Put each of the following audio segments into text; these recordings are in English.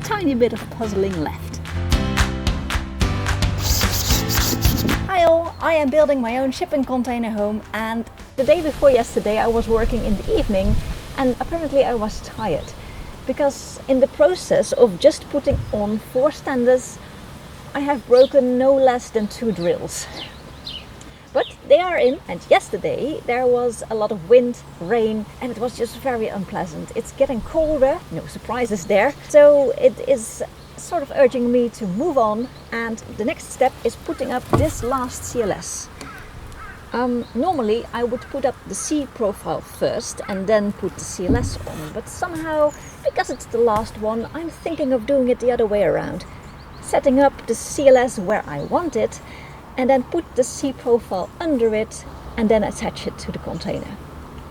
tiny bit of puzzling left. Hi all, I am building my own shipping container home, and the day before yesterday I was working in the evening, and apparently I was tired because in the process of just putting on 4 standers I have broken no less than 2 drills. But they are in, and yesterday there was a lot of wind, rain, and it was just very unpleasant. It's getting colder, no surprises there, so it is sort of urging me to move on, and the next step is putting up this last CLS. Normally I would put up the C profile first and then put the CLS on, but somehow, because it's the last one, I'm thinking of doing it the other way around. Setting up the CLS where I want it, and then put the C profile under it and then attach it to the container.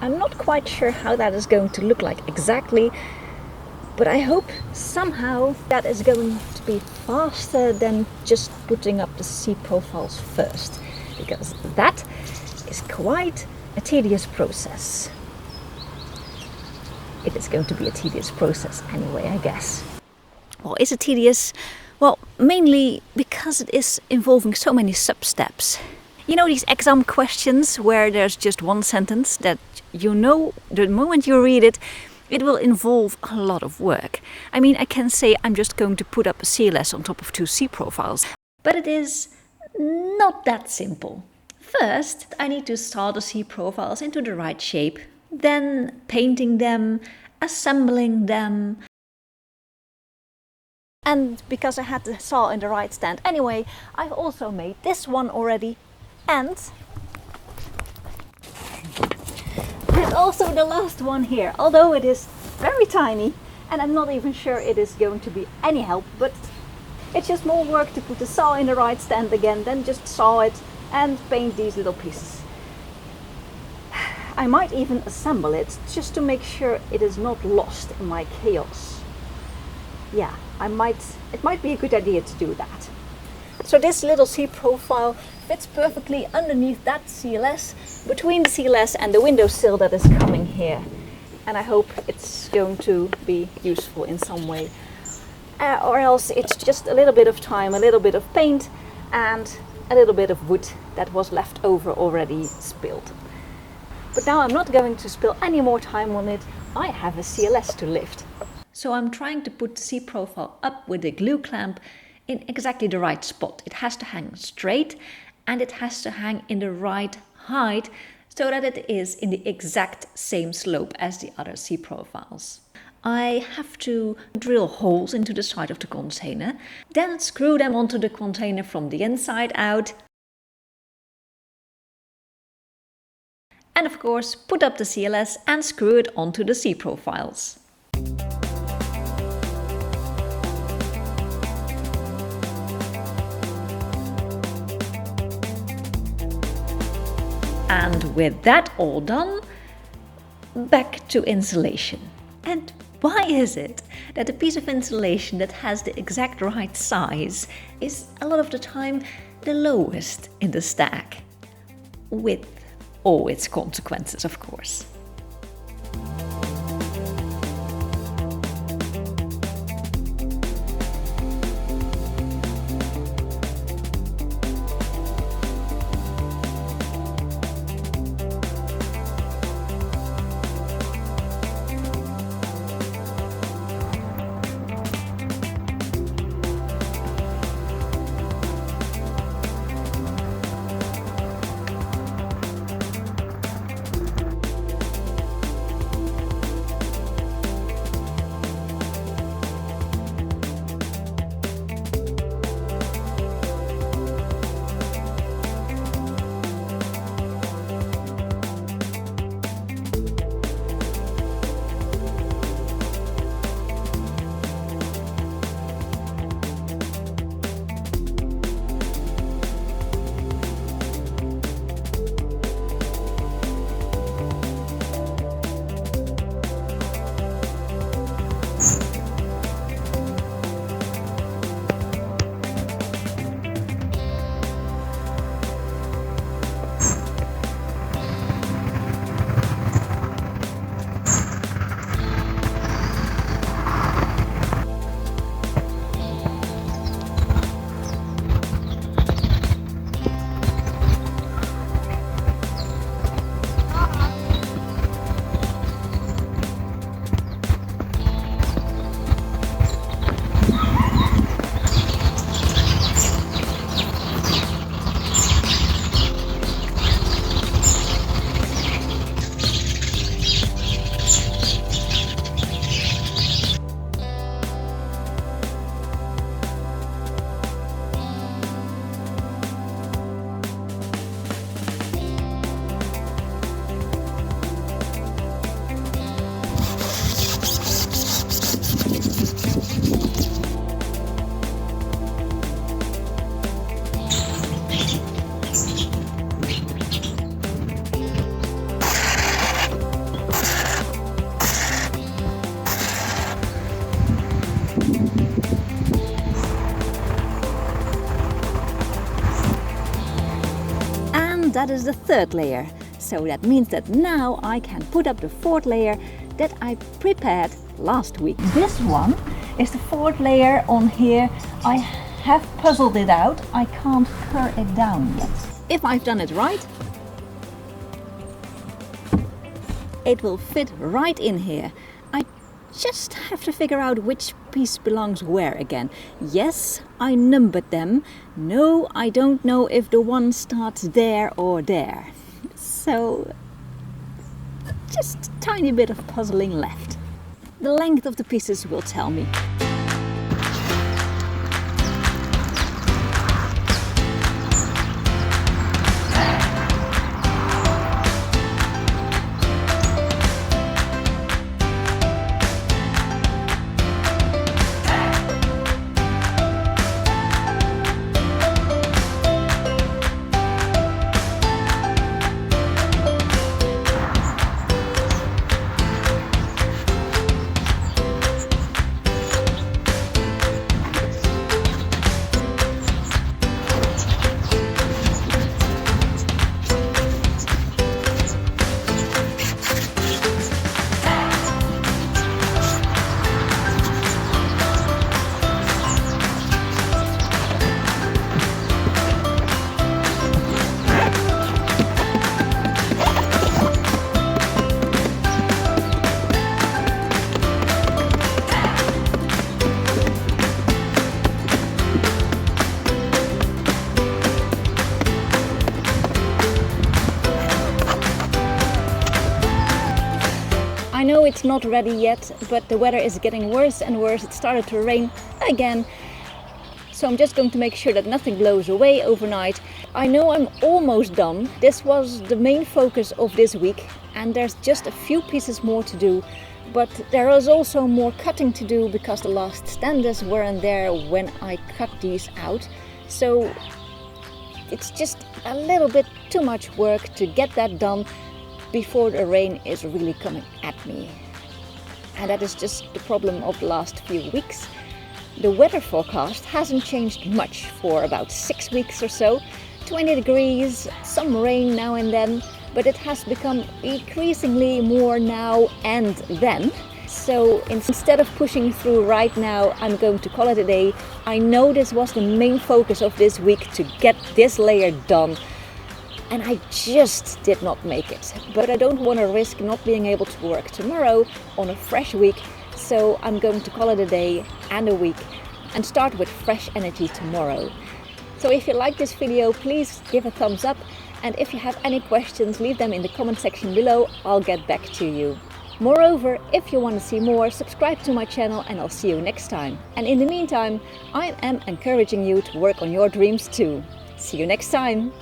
I'm not quite sure how that is going to look like exactly, but I hope somehow that is going to be faster than just putting up the C profiles first, because that is quite a tedious process. It is going to be a tedious process anyway, I guess. Well, is it tedious? Well, mainly because it is involving so many sub-steps. You know these exam questions where there's just one sentence that you know the moment you read it, it will involve a lot of work. I mean, I can say I'm just going to put up a CLS on top of 2 C profiles, but it is not that simple. First, I need to saw the C profiles into the right shape, then painting them, assembling them. And because I had the saw in the right stand anyway, I've also made this one already, and also the last one here, although it is very tiny and I'm not even sure it is going to be any help, but it's just more work to put the saw in the right stand again, then just saw it and paint these little pieces. I might even assemble it just to make sure it is not lost in my chaos. Yeah, it might be a good idea to do that. So this little C profile fits perfectly underneath that CLS, between the CLS and the windowsill that is coming here. And I hope it's going to be useful in some way. Or else it's just a little bit of time, a little bit of paint, and a little bit of wood that was left over already spilled. But now I'm not going to spill any more time on it. I have a CLS to lift. So I'm trying to put the C profile up with a glue clamp in exactly the right spot. It has to hang straight and it has to hang in the right height so that it is in the exact same slope as the other C profiles. I have to drill holes into the side of the container, then screw them onto the container from the inside out, and of course put up the CLS and screw it onto the C profiles. And with that all done, back to insulation. And why is it that a piece of insulation that has the exact right size is a lot of the time the lowest in the stack? With all its consequences, of course. that is the third layer. So that means that now I can put up the fourth layer that I prepared last week. This one is the fourth layer on here. I have puzzled it out. I can't cure it down yet. If I've done it right, it will fit right in here. I just have to figure out which piece belongs where again. Yes, I numbered them. No, I don't know if the one starts there or there. So, just a tiny bit of puzzling left. The length of the pieces will tell me. I know it's not ready yet, but the weather is getting worse and worse. It started to rain again. So I'm just going to make sure that nothing blows away overnight. I know I'm almost done. This was the main focus of this week, and there's just a few pieces more to do. But there is also more cutting to do because the last standers weren't there when I cut these out. So it's just a little bit too much work to get that done before the rain is really coming at me. And that is just the problem of the last few weeks. The weather forecast hasn't changed much for about 6 weeks or so. 20 degrees, some rain now and then, but it has become increasingly more now and then. So instead of pushing through right now, I'm going to call it a day. I know this was the main focus of this week, to get this layer done. And I just did not make it. But I don't want to risk not being able to work tomorrow on a fresh week. So I'm going to call it a day and a week and start with fresh energy tomorrow. So if you like this video, please give a thumbs up. And if you have any questions, leave them in the comment section below. I'll get back to you. Moreover, if you want to see more, subscribe to my channel and I'll see you next time. And in the meantime, I am encouraging you to work on your dreams too. See you next time.